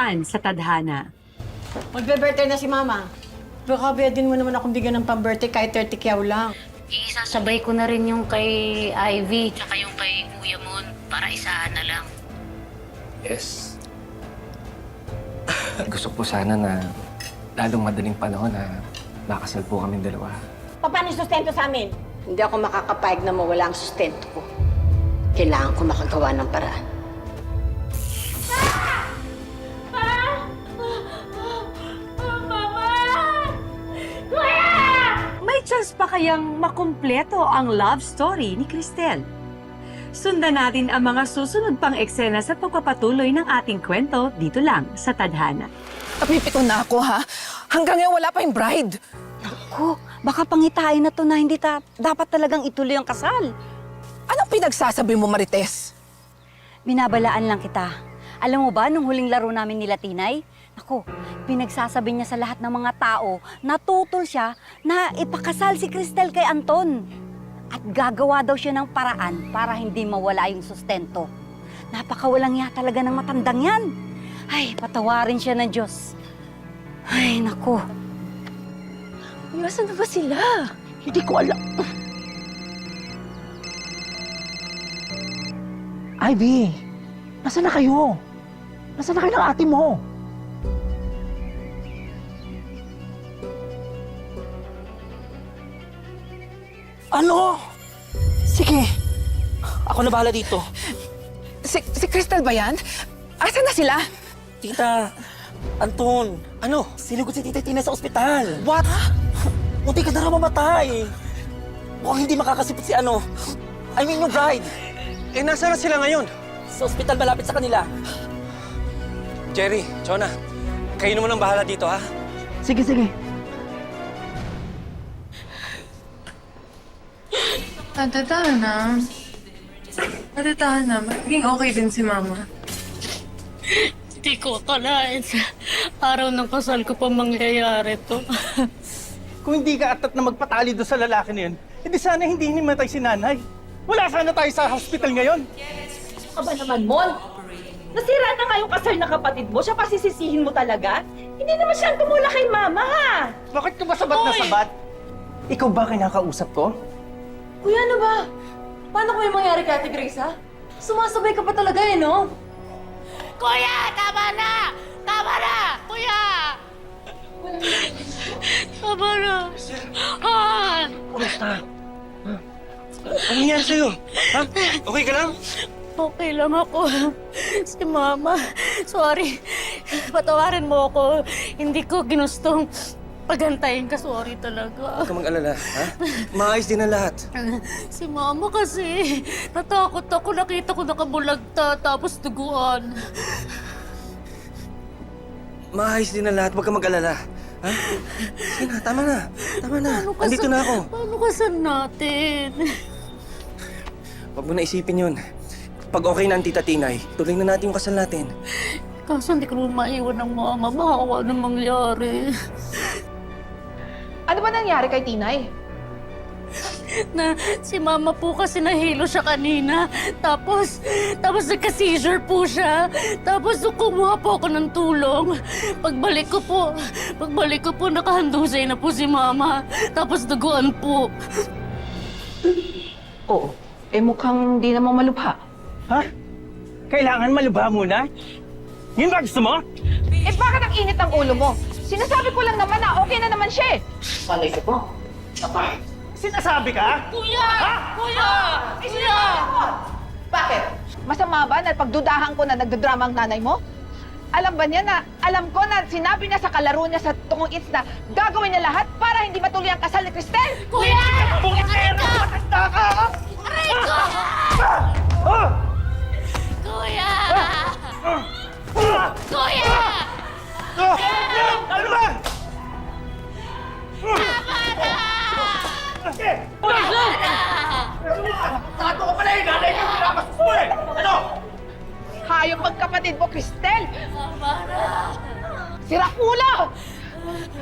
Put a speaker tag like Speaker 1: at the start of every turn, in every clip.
Speaker 1: daan sa tadhana.
Speaker 2: Magbe-birthday na si Mama. Baka din mo naman akong bigyan ng pang-birthday kahit 30 kyaw lang.
Speaker 3: Isasabay ko na rin yung kay Ivy tsaka yung kay Kuya Mon para isahan na lang.
Speaker 4: Yes. Gusto ko sana na lalong madaling panahon na makasal po kami dalawa.
Speaker 2: Paano yung sustento sa amin? Hindi ako makakapayag na mawala ang sustento ko. Kailangan ko makagawa ng paraan.
Speaker 1: May chance pa kayang makumpleto ang love story ni Cristel? Sundan natin ang mga susunod pang eksena sa pagpapatuloy ng ating kwento dito lang sa Tadhana.
Speaker 5: Napipito na ako, ha? Hanggang ngayon wala pa yung bride.
Speaker 6: Ko, baka pangitain na to na hindi dapat talagang ituloy ang kasal.
Speaker 5: Anong pinagsasabi mo, Marites?
Speaker 6: Binabalaan lang kita. Alam mo ba, nung huling laro namin nila Tinay, ako, pinagsasabi niya sa lahat ng mga tao na tutol siya na ipakasal si Cristel kay Anton. At gagawa daw siya ng paraan para hindi mawala yung sustento. Napakawalang ya talaga ng matandang yan. Ay, patawarin siya ng Diyos. Ay, naku.
Speaker 5: Nasaan na ba sila?
Speaker 6: Hindi ko alam.
Speaker 7: Ivy, nasaan na kayo? Nasaan na kayo ng ate mo? Ano? Sige. Ako na bahala dito.
Speaker 5: Si Crystal ba yan? Asan na sila?
Speaker 7: Tita, Anton, ano? Sinugod si Tita Tina sa ospital. What? Munti ka na raw mamatay. Mukhang hindi makakasipot si ano. I mean yung bride.
Speaker 4: Eh, nasa na sila ngayon?
Speaker 7: Sa ospital malapit sa kanila.
Speaker 4: Jerry, Chona, kayo naman ang bahala dito, ha?
Speaker 7: Sige, sige.
Speaker 8: Natatahan na. Natatahan na. Magiging okay din si Mama.
Speaker 3: Hindi ko akalain sa araw ng kasal ko pa mangyayari to.
Speaker 9: Kung hindi ka atat na magpatali doon sa lalaki na yun, hindi sana hindi hinimatay si nanay. Wala sana tayo sa hospital ngayon.
Speaker 10: Aba naman, Mon! Nasira na nga yung kasal na kapatid mo, siya pa sisisihin mo talaga? Hindi naman siya ang tumula kay Mama, ha?
Speaker 9: Bakit ka ba sabat na sabat? Ikaw ba kinakausap ko?
Speaker 8: Kuya, ano ba? Paano ko yung mangyari kay Ate Grace, ha? Sumasabay ka pa talaga eh, no?
Speaker 3: Kuya, tama na! Tama na! Kuya! Tama na! Ah!
Speaker 9: Kumusta? Ano nangyari sa'yo? Ha? Okay ka lang?
Speaker 3: Okay lang ako. Si Mama, sorry. Patawarin mo ako. Hindi ko ginustong pagantayin ka. Sorry talaga.
Speaker 4: Huwag ka mag-alala, ha? Maayos din ang lahat.
Speaker 3: Si Mama kasi, natakot ako. Nakita ko nakabulagta, tapos duguan.
Speaker 4: Maayos din ang lahat. Huwag ka mag-alala. Ha? Sige na, tama na. Tama na. Andito na ako.
Speaker 3: Paano kasal natin?
Speaker 4: Huwag mo na isipin yun. Pag okay na ang Tita Tinay, tuloy na natin yung kasal natin.
Speaker 3: Kaso hindi ko naman maiwan ng Mama. Baka ano mangyari.
Speaker 8: Ano ba nangyari kay Tinay?
Speaker 3: Na si Mama po kasi nahilo siya kanina. Tapos nagka-seizure po siya. Tapos kumuha po ako ng tulong. Pagbalik ko po nakahandusay na po si Mama. Tapos duguan po.
Speaker 8: Oo. Eh mukhang di naman malubha.
Speaker 9: Ha? Kailangan malubha muna? Yun ba gusto mo?
Speaker 8: Eh bakit ang init ang ulo mo? Sinasabi ko lang naman na okay na naman siya eh.
Speaker 9: Palay ko po. Sinasabi ka?
Speaker 3: Kuya! Kuya! Kuya!
Speaker 8: Bakit? Masama ba na pagdudahan ko na nagdadrama ang nanay mo? Alam ba niya na, alam ko na sinabi niya sa kalaro niya sa tungong its na gagawin niya lahat para hindi matuloy ang kasal ni Cristel?
Speaker 3: Kuya!
Speaker 9: Aray ka! Matanda ka!
Speaker 3: Aray ko!
Speaker 9: Ah!
Speaker 3: Kuya!
Speaker 9: Ah!
Speaker 3: Kuya!
Speaker 9: Ano ba?
Speaker 3: Tama na!
Speaker 9: Tato ko pala eh! Nanay ko pinapasus mo eh! Ano?
Speaker 8: Hayop magkapatid mo, Cristel!
Speaker 3: Tama na!
Speaker 8: Sira ulo!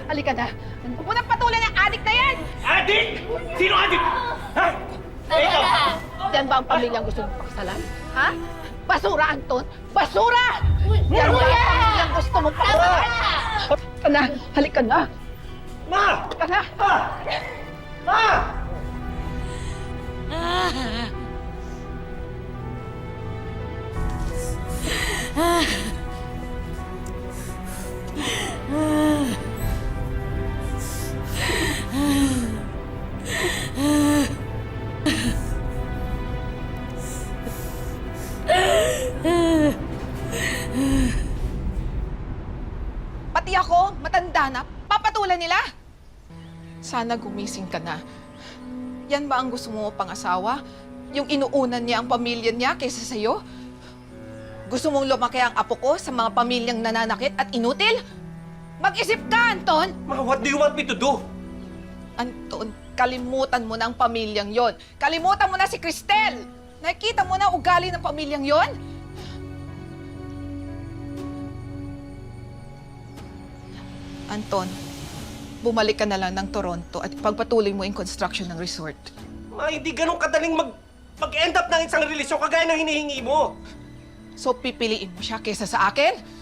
Speaker 8: Halika na. Pupunang patuloy ng adik na yan!
Speaker 9: Adik? Sino adik? Ha? Ikaw?
Speaker 8: Yan ba ang pamilyang gusto mong pakasalan? Ha? Basura, Anton! Basura! Yan ba ang gusto mo pa? Halika na! Halika na!
Speaker 9: Ma!
Speaker 8: Halika na!
Speaker 9: Ma!
Speaker 8: Pati ako, matanda na, papatulan nila! Sana gumising ka na. Yan ba ang gusto mo pang-asawa? Yung inuunan niya ang pamilya niya kaysa sa'yo? Gusto mong lumaki ang apo ko sa mga pamilyang nananakit at inutil? Mag-isip ka, Anton!
Speaker 4: Ma, what do you want me to do?
Speaker 8: Anton, kalimutan mo na ang pamilyang yon. Kalimutan mo na si Cristel! Nakikita mo na ang ugali ng pamilyang yon? Anton, bumalik ka na lang ng Toronto at pagpatuloy mo yung construction ng resort.
Speaker 4: Ma, hindi ganun kadaling mag-end up ng isang relasyon kagaya ng hinihingi mo.
Speaker 8: So pipiliin mo siya kaysa sa akin?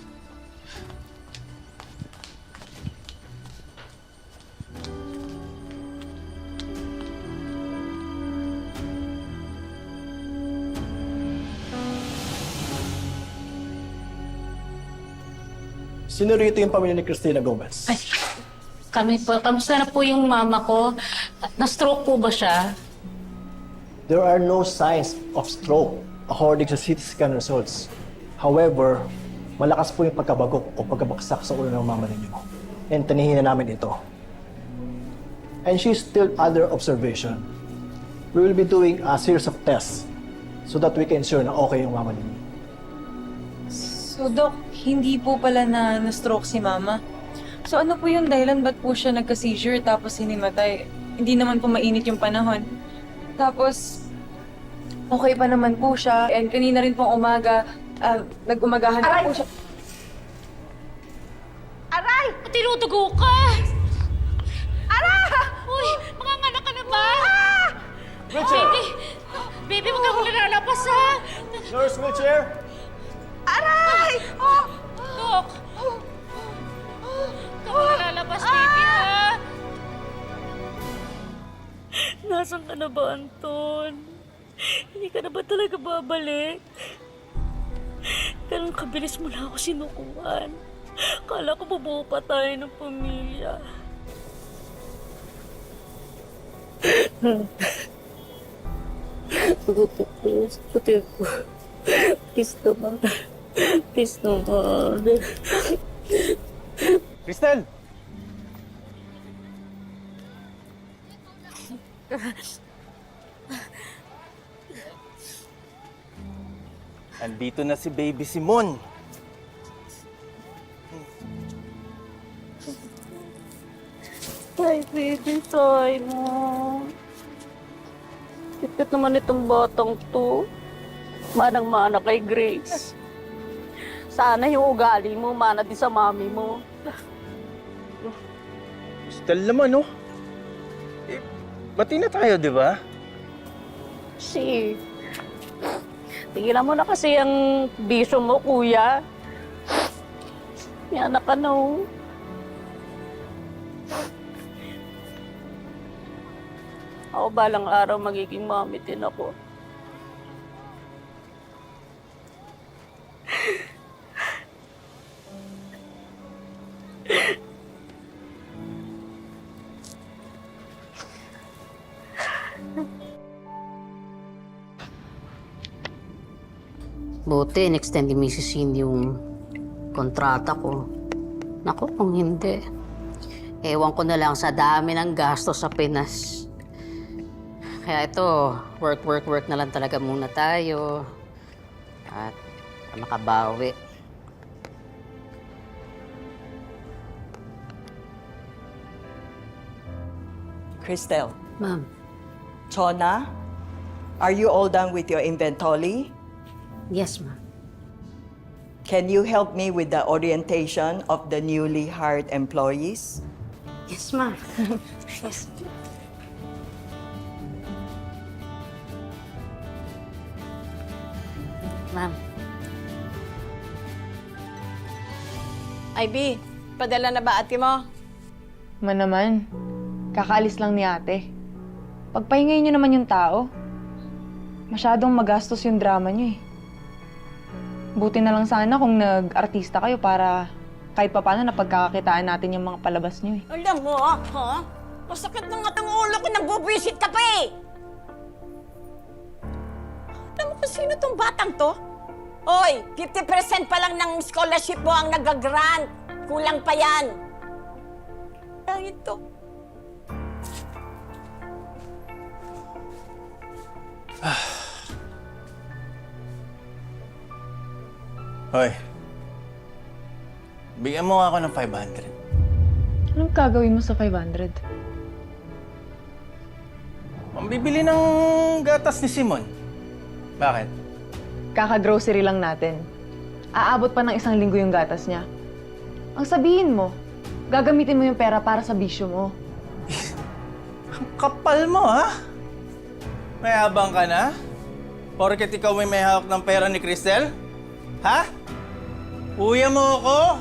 Speaker 9: Sino rito yung pamilya ni Cristina Gomez?
Speaker 3: Ay, kami po. Kamusta na po yung mama ko? Na-stroke po ba siya?
Speaker 9: There are no signs of stroke according to CT scan results. However, malakas po yung pagkabagok o pagkabaksak sa ulo ng mama ninyo. And tanihin na namin ito. And she's still under observation. We will be doing a series of tests so that we can ensure na okay yung mama ninyo.
Speaker 11: So, Doc, hindi po pala na-stroke si Mama. So, ano po yung dahilan? Ba't po siya nagka-seizure tapos hinimatay? Hindi naman po mainit yung panahon. Tapos, okay pa naman po siya. And kanina rin pong umaga, nag-umagahan pa po siya.
Speaker 8: Aray!
Speaker 3: Tinutugo ka! Ara! Uy, manganganak ka na ba? Baby! Baby, huwag kang lalabas, ha?
Speaker 9: Nurse, wheelchair!
Speaker 8: Aray! Oh!
Speaker 3: Dok! Huwag kang lalabas, baby, ha? Nasaan ka na ba, Anton? Hindi ka na ba talaga babalik? Ganun kabilis mo na ako sinukuhan. Kala ko bubuo pa tayo ng pamilya. Please naman. Please naman.
Speaker 9: Cristel!
Speaker 4: Andito na si Baby Simon.
Speaker 3: Ay, baby, sorry mo. Tipit naman itong batang to. Manang-mana kay Grace. Sana yung ugali mo, mana din sa mami mo.
Speaker 4: Cristel naman, oh. Bati na tayo, di ba?
Speaker 3: Si, tigilan mo na kasi ang bisyo mo, kuya. May anak ka na, oh. Ako balang araw magiging mami din ako.
Speaker 12: Buti, in-extend ni Mrs. Cindy yung kontrata ko. Naku, kung hindi. Ewan ko na lang sa dami ng gasto sa Pinas. Kaya ito, work na lang talaga muna tayo. At makabawi.
Speaker 10: Cristel,
Speaker 12: Ma'am,
Speaker 10: Chona, are you all done with your inventory?
Speaker 12: yes, ma'am.
Speaker 10: Can you help me with the orientation of the newly hired employees?
Speaker 12: Yes, ma'am. Yes. Ma'am,
Speaker 2: Ivy, padala na ba ate mo?
Speaker 11: Naman, kakaalis lang ni ate. Pagpahingay niyo naman yung tao. Masyadong magastos yung drama niyo eh. Buti na lang sana kung nag-artista kayo para kahit papaano napagkakakitaan natin yung mga palabas niyo eh.
Speaker 2: Alam mo, ha? Masakit na nga ang ulo ko, nagbubuisit ka pa eh! Alam mo kung sino tong batang to? Oy, 50% pa lang ng scholarship mo ang nag-grant. Kulang pa yan. Ang ito.
Speaker 4: Hoy. Bigyan mo nga ako ng 500.
Speaker 11: Anong gagawin mo sa 500?
Speaker 4: Pambibili ng gatas ni Simon. Bakit?
Speaker 11: Kaka-grocery lang natin. Aabot pa ng 1 linggo yung gatas niya. Ang sabihin mo, gagamitin mo yung pera para sa bisyo mo.
Speaker 4: Ang kapal mo, ha? May habang ka na? Porket ikaw may hawak ng pera ni Cristel? Ha? Uya mo ako?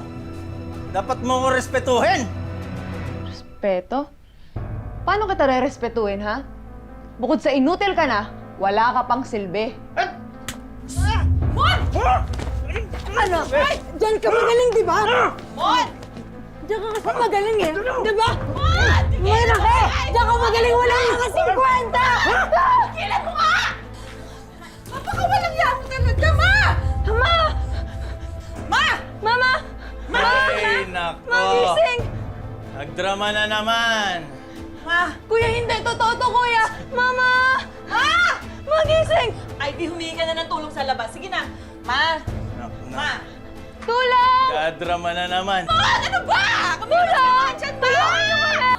Speaker 4: Dapat mo ko respetuhin!
Speaker 11: Respeto? Paano kita re-respetuhin, ha? Bukod sa inutil ka na, wala ka pang silbi.
Speaker 2: Ano? Diyan ka magaling, di ba? Mon! Diyan ka kasi magaling eh. Di ba? Mon! Mayroon ka eh! Diyan ka magaling, wala mga 50! Kilan mo nga! Napakawalang yamo talaga, Ma! Ma! Ma! Mama!
Speaker 4: Ay, nako!
Speaker 2: Magising!
Speaker 4: Nagdrama na naman!
Speaker 2: Ma! Kuya, hindi! Totoo to, kuya! Mama! Ma! Magising!
Speaker 10: Ay, di humingi ka na ng tulong sa labas. Sige na. Ma! Ma!
Speaker 2: Tulong!
Speaker 4: Nagdrama na naman!
Speaker 10: Ma! Ano ba?
Speaker 2: Tulong! Tulungan niyo kaya!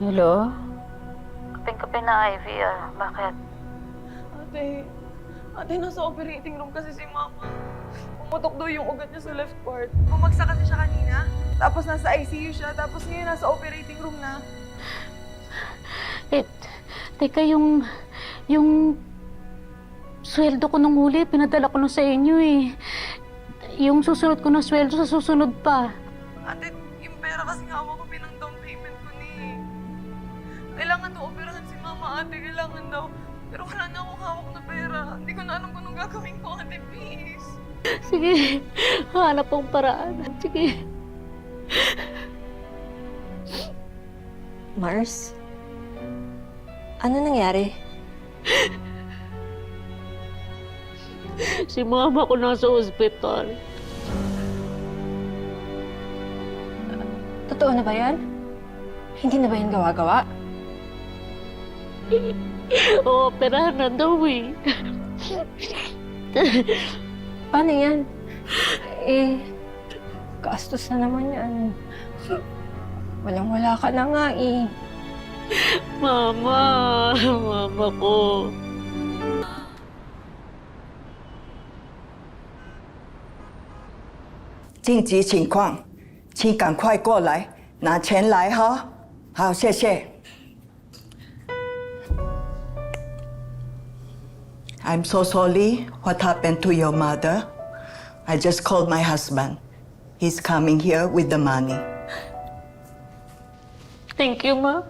Speaker 12: Hello? Kapeng-kape na, Ivy, ah. Bakit?
Speaker 11: Ate, nasa operating room kasi si Mama. Pumutok daw yung ugat niya sa left part. Bumagsak kasi siya kanina. Tapos nasa ICU siya. Tapos ngayon nasa operating room na.
Speaker 3: Teka, yung sweldo ko nung huli, pinadala ko na sa inyo eh. Yung susunod ko na sweldo sa susunod pa.
Speaker 11: Ate, yung pera kasi nga ko pinang-down payment ko ni. Kailangan daw operahan si Mama, ate. Kailangan daw. Pero wala na akong hawak na pera. Hindi ko na alam kung anong gagawin ko, ate. Please.
Speaker 3: Sige, hanap ang paraan. Sige.
Speaker 2: Mars? Ano nangyari?
Speaker 3: Si Mama ko nasa ospital.
Speaker 2: Totoo na ba yan? Hindi na ba yan gawa-gawa?
Speaker 3: Operahan na daw eh.
Speaker 2: Paano yan? Gastos na naman yan. Walang-wala ka na nga eh.
Speaker 3: Mama ko.
Speaker 13: 紧急情况，请赶快过来拿钱来哈。好，谢谢。I'm so sorry what happened to your mother. I just called my husband. He's coming here with the money.
Speaker 3: Thank you, Ma.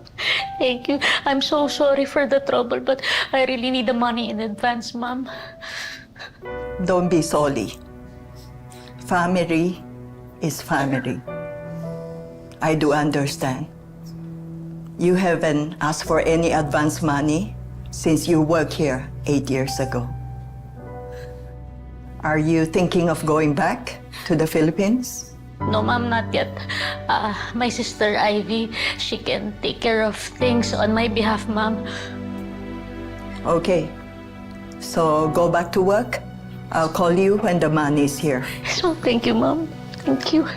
Speaker 3: Thank you. I'm so sorry for the trouble, but I really need the money in advance, Ma'am.
Speaker 13: Don't be sorry. Family is family. I do understand. You haven't asked for any advance money since you worked here 8 years ago. Are you thinking of going back to the Philippines?
Speaker 3: No, Ma'am, not yet. My sister Ivy, she can take care of things on my behalf, Ma'am.
Speaker 13: Okay. So go back to work. I'll call you when the money is here.
Speaker 3: So, thank you, Ma'am. Thank you.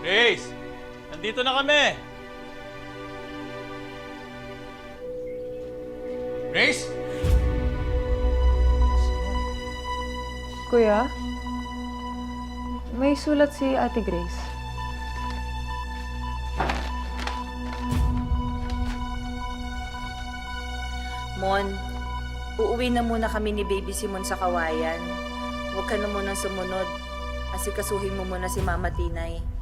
Speaker 4: Grace! Nandito na kami! Grace?
Speaker 11: Kuya, may sulat si Ate Grace.
Speaker 10: Mon, uuwi na muna kami ni Baby Simon sa Kawayan. Huwag ka na muna sumunod. Asikasuhin mo muna si Mama Tinay.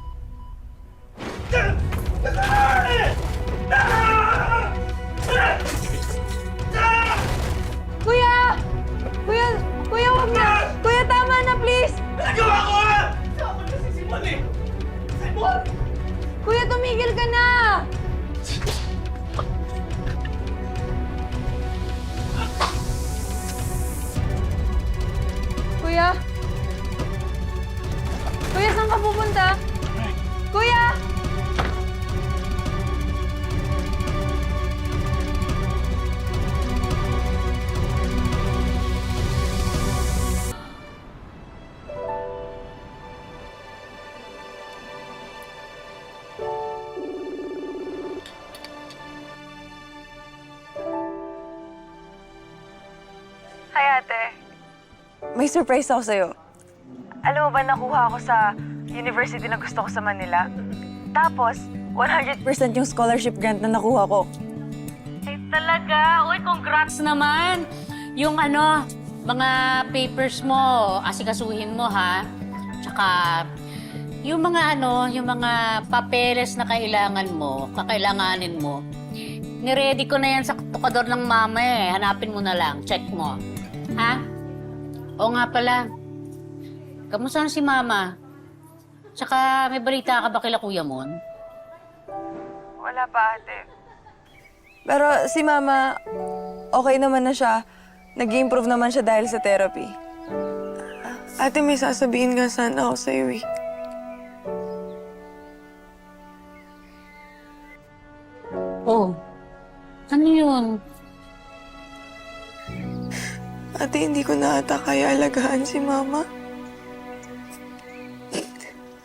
Speaker 2: Kuya! Kuya! Kuya, wag na! Kuya, tama na, please!
Speaker 4: Nagawa ko ha! Sama na si Simon eh! Simon!
Speaker 2: Kuya, tumigil ka na! Kuya? Kuya, saan ka pupunta? Kuya!
Speaker 11: Hi, ate. May surprise ako sa'yo. Alam mo ba, nakuha ako sa university na gusto ko sa Manila. Tapos, 100% yung scholarship grant na nakuha ko.
Speaker 3: Ay, talaga? Uy, congrats naman! Yung mga papers mo, asikasuhin mo, ha? Tsaka, yung mga papeles na kakailanganin mo, niready ko na yan sa tukador ng mama eh. Hanapin mo na lang, check mo. Ha? Oo nga pala. Kamusta na si mama? Tsaka, may balita ka ba kila Kuya Mon?
Speaker 11: Wala pa, ate. Pero si Mama, okay naman na siya. Nag-improve naman siya dahil sa therapy. Ate, may sasabihin nga sana ako sa'yo eh.
Speaker 3: Oh, ano yun?
Speaker 11: Ate, hindi ko na ata kaya alagaan si Mama.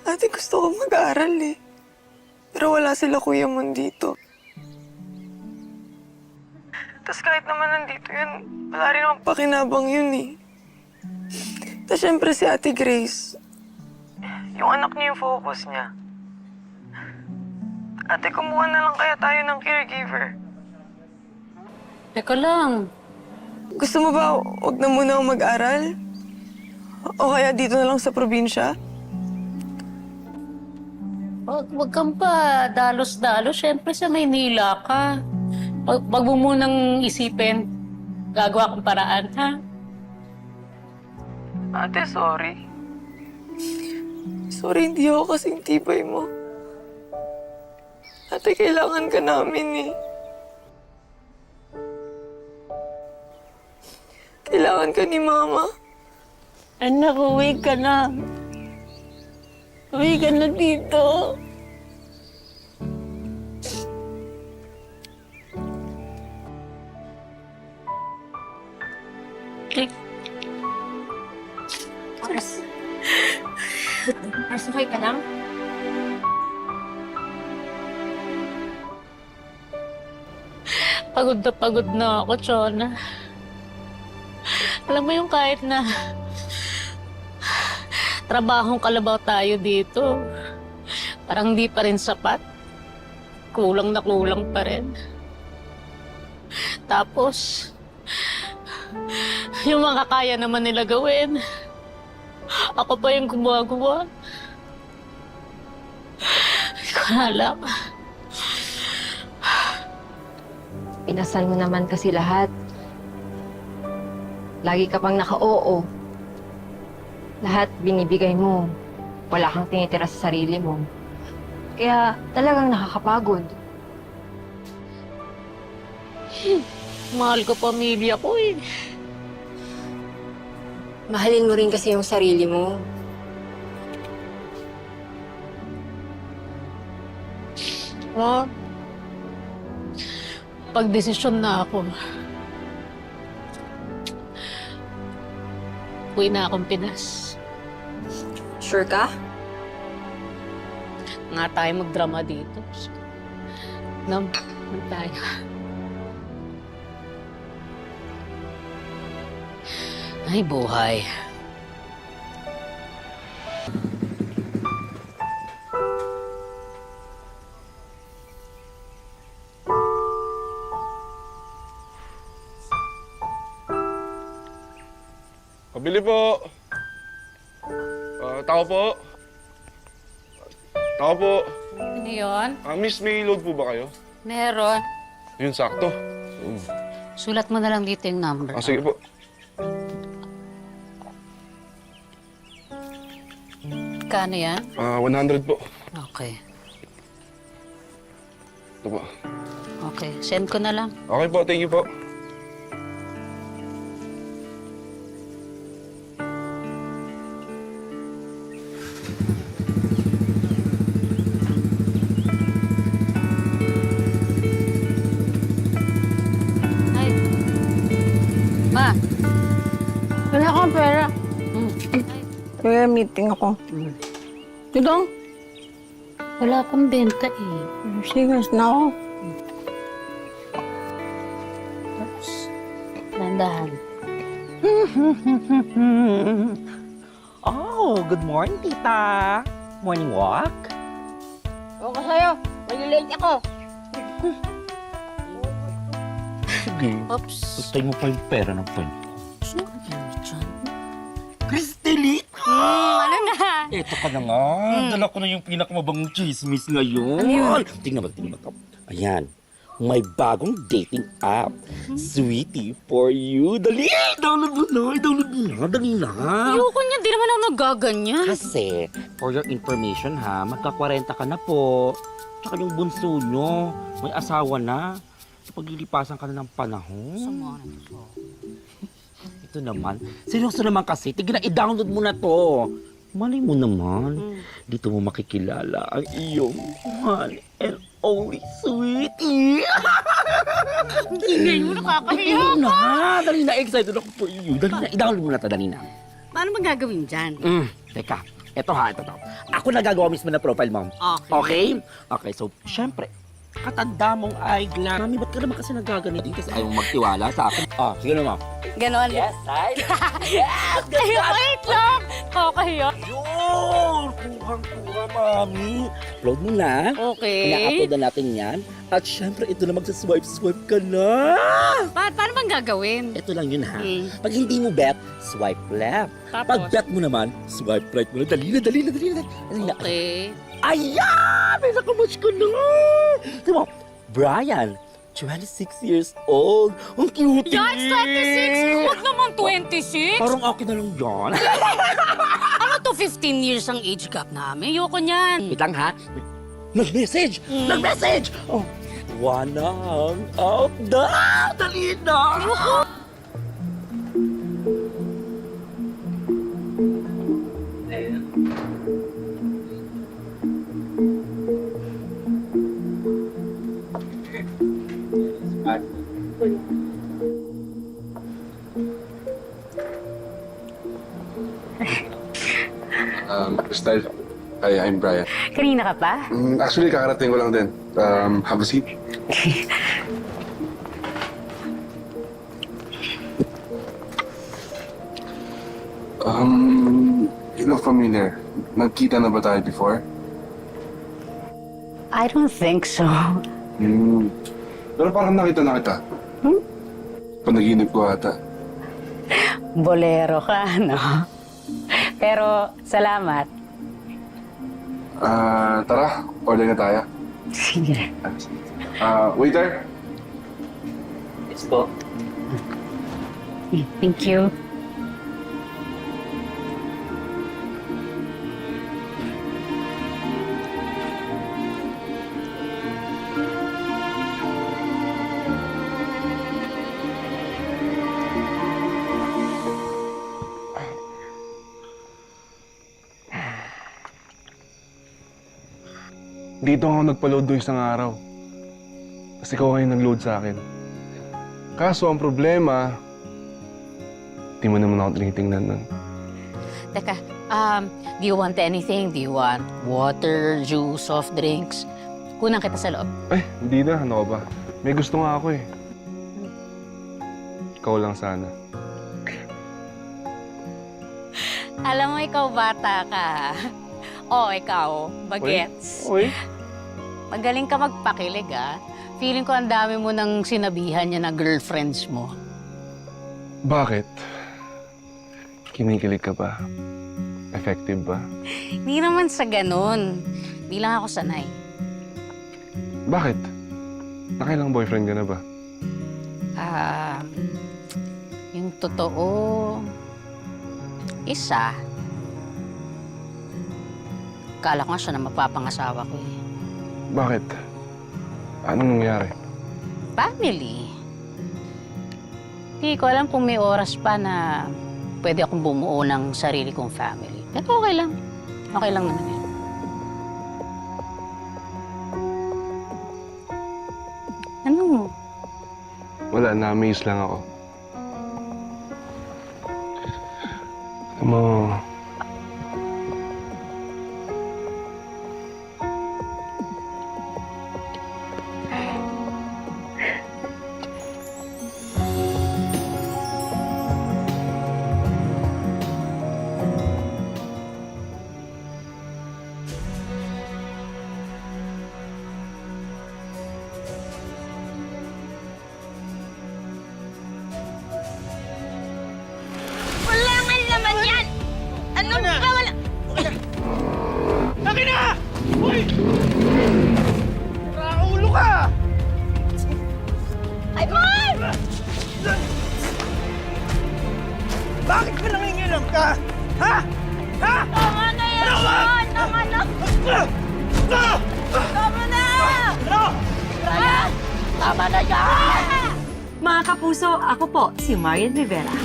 Speaker 11: Ate, gusto ko mag-aaral eh. Pero wala sila Kuya Mon dito. Tapos kahit naman nandito yun, wala rin akong pakinabang yun eh. Tapos syempre si Ate Grace, yung anak niya yung focus niya. Ate, kumuha na lang kaya tayo ng caregiver.
Speaker 3: Teka lang.
Speaker 11: Gusto mo ba, huwag na muna akong mag-aral? O kaya dito na lang sa probinsya?
Speaker 3: Wag kang pa dalos-dalos. Siyempre sa Maynila ka. Wag mo munang isipin. Gagawa kang paraan, ha?
Speaker 11: Ate, sorry. Sorry, hindi ako kasing tibay mo. Ate, kailangan ka namin eh. Kailangan ka ni Mama.
Speaker 2: Anak, uwi ka na. Uwi ka na dito.
Speaker 3: Mars, okay ka lang? Pagod na ako, Chona. Alam mo yung kahit na trabahong kalabaw tayo dito, parang di pa rin sapat. Kulang na kulang pa rin. Tapos, yung mga kaya naman nila gawin, ako pa yung gumagawa. Hindi ko alam.
Speaker 2: Pinasal mo naman kasi lahat. Lagi ka pang naka-oo. Lahat binibigay mo. Wala kang tinitira sa sarili mo. Kaya talagang nakakapagod.
Speaker 3: Mahal ko pamilya ko eh.
Speaker 2: Mahalin mo rin kasi yung sarili mo.
Speaker 3: Oh, pagdesisyon na ako. Uwi na akong Pinas.
Speaker 2: Sure ka?
Speaker 12: nga tayo magdrama dito. Nam tayo. Ay, buhay.
Speaker 14: Pabili po. Tao po. Tao po.
Speaker 12: Ano yun?
Speaker 14: Miss, may load po ba kayo?
Speaker 12: Meron.
Speaker 14: Yun, sakto.
Speaker 12: Sulat mo na lang dito yung number.
Speaker 14: Sige po.
Speaker 12: Kano yan?
Speaker 14: 100 po.
Speaker 12: Okay.
Speaker 14: Ito po.
Speaker 12: Okay. Send ko na lang.
Speaker 14: Okay po, thank you po.
Speaker 12: Ay. Ma.
Speaker 2: Wala akong pera. Kaya meeting ako. Tudong?
Speaker 12: Wala akong benta eh.
Speaker 2: Serious na ako.
Speaker 12: Oops. Landahan.
Speaker 7: Oh, good morning, tita. Morning walk?
Speaker 2: Ako sa'yo. Nag-late ako.
Speaker 7: Sige.
Speaker 12: Oops.
Speaker 7: Pagtay mo pa yung pera ng friend ko.
Speaker 12: Sino ka yan dyan?
Speaker 7: Cristelita!
Speaker 12: Ano na?
Speaker 7: Eto ka na nga. Dala ko na yung pinakamabangong chismis ngayon.
Speaker 12: Ano yun?
Speaker 7: Tingnan mo. Ayan. May bagong dating app. Sweetie for you. Dali! Download mo na. Dali na.
Speaker 12: Ayoko niya. Di naman ako nagaganyan.
Speaker 7: Kasi, for your information ha, magka-40 ka na po. Tsaka yung bunso nyo, may asawa na. Paglilipasan ka na ng panahon.
Speaker 12: Sama na to.
Speaker 7: Ito naman, seryoso naman kasi, tignan na i-download mo na to. Malay mo naman, dito mo makikilala ang iyong one and only sweetie.
Speaker 12: Ingay mo, nakakahiya ka.
Speaker 7: Dali na, excited ako for you. Dali na, i-download mo na to, dali na.
Speaker 12: Paano ba gagawin dyan?
Speaker 7: Teka, ito. Ako na gagawa mismo na profile mo.
Speaker 12: Okay.
Speaker 7: Okay, so, syempre, katanda mong eyeglass. Mami, ba't ka naman kasi nagaganitin kasi ayaw mong magtiwala sa akin? Sige naman.
Speaker 12: Ganon.
Speaker 7: Yes, I.
Speaker 12: Ay, wait lang. Nakakahiya.
Speaker 7: Yun! Kuhang-kuha, mami. Upload mo na.
Speaker 12: Okay.
Speaker 7: Ina-upload na natin yan. At syempre, ito na magsaswipe-swipe ka na.
Speaker 12: Paano bang gagawin?
Speaker 7: Ito lang yun, ha? Pag hindi mo bet, swipe left.
Speaker 12: Tapos?
Speaker 7: Pag bet mo naman, swipe right mo na. Dali na.
Speaker 12: Okay.
Speaker 7: Ayan! May nakamatch ko na! Diba, Brian, 26 years old. Ang cute!
Speaker 12: Yan, 26! Huwag naman 26!
Speaker 7: Parang akin na lang yan.
Speaker 12: Ano to, 15 years ang age gap namin? Ayoko niyan.
Speaker 7: Wait lang, ha? Nag-message! Nag-message! Oh, wanna hang out na! Dali na!
Speaker 14: Crystal, hi, I'm Brian.
Speaker 3: Kanina ka pa?
Speaker 14: Actually, kakarating ko lang din. Have a seat. You look familiar. Nagkita na ba tayo before?
Speaker 3: I don't think so.
Speaker 14: Pero parang nakita na kita. Panaginip ko ata.
Speaker 3: Bolero ka, no? Pero salamat.
Speaker 14: Tara, order na tayo.
Speaker 3: Sige.
Speaker 14: Waiter.
Speaker 7: Yes po.
Speaker 3: Thank you.
Speaker 14: Dito ako nagpa-load doon isang araw. Tapos ikaw ngayon nag-load sa akin. Kaso ang problema, di mo naman ako tinitingnan nun.
Speaker 12: Teka, do you want anything? Do you want water, juice, soft drinks? Kunang kita sa loob.
Speaker 14: Ay, hindi na. Ano ka ba? May gusto nga ako eh. Ikaw lang sana.
Speaker 12: Alam mo, ikaw bata ka. Ikaw, bagets.
Speaker 14: Uy.
Speaker 12: Magaling ka magpakilig, ah. Feeling ko ang dami mo nang sinabihan niya na girlfriends mo.
Speaker 14: Bakit? Kinikilig ka ba? Effective ba?
Speaker 12: Hindi naman sa ganun. Di lang ako sanay.
Speaker 14: Bakit? Nakailang boyfriend ka na ba?
Speaker 12: Yung totoo, isa. Kala ko nga siya na mapapangasawa ko eh.
Speaker 14: Bakit? Anong nangyari?
Speaker 12: Family. Hindi ko alam kung may oras pa na pwede akong bumuo ng sarili kong family. Pero okay lang. Okay lang naman yun. Ano?
Speaker 14: Wala, na-amaze lang ako. Alam mo,
Speaker 3: Wala nga naman yan! Ano ba? Wala...
Speaker 4: Akin na! Uy! Raulo ka!
Speaker 3: Ay, Mon!
Speaker 4: Bakit ka nangingilam ka? Ha? Ha?
Speaker 3: Tama na yan, Mon! Tama na! Tama na!
Speaker 4: Ano?
Speaker 3: Tama na yan!
Speaker 1: Mga kapuso, ako po si Marian Rivera.